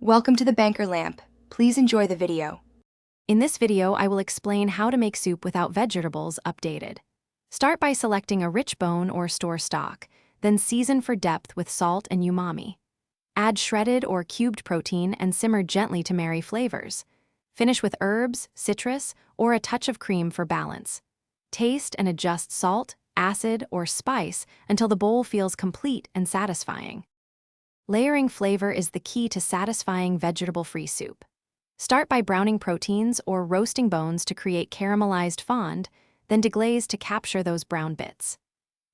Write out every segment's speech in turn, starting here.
Welcome to the Banker Lamp. Please enjoy the video. In this video, I will explain how to make soup without vegetables updated. Start by selecting a rich bone or store stock, then season for depth with salt and umami. Add shredded or cubed protein and simmer gently to marry flavors. Finish with herbs, citrus, or a touch of cream for balance. Taste and adjust salt, acid, or spice until the bowl feels complete and satisfying. Layering flavor is the key to satisfying vegetable-free soup. Start by browning proteins or roasting bones to create caramelized fond, then deglaze to capture those brown bits.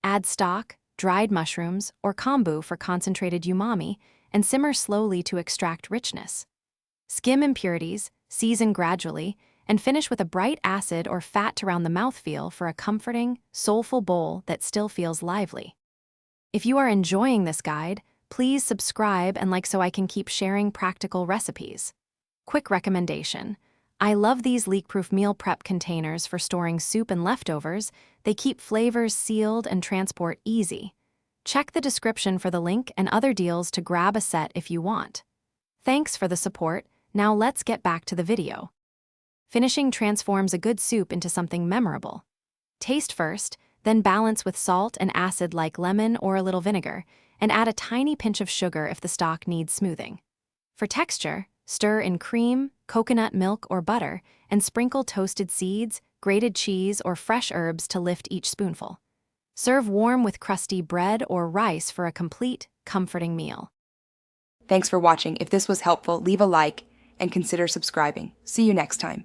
Add stock, dried mushrooms, or kombu for concentrated umami, and simmer slowly to extract richness. Skim impurities, season gradually, and finish with a bright acid or fat to round the mouthfeel for a comforting, soulful bowl that still feels lively. If you are enjoying this guide, please subscribe and like so I can keep sharing practical recipes. Quick recommendation. I love these leak-proof meal prep containers for storing soup and leftovers. They keep flavors sealed and transport easy. Check the description for the link and other deals to grab a set if you want. Thanks for the support. Now let's get back to the video. Finishing transforms a good soup into something memorable. Taste first, then balance with salt and acid like lemon or a little vinegar, and add a tiny pinch of sugar if the stock needs smoothing. For texture, stir in cream, coconut milk, or butter, and sprinkle toasted seeds, grated cheese, or fresh herbs to lift each spoonful. Serve warm with crusty bread or rice for a complete, comforting meal. Thanks for watching. If this was helpful, leave a like and consider subscribing. See you next time.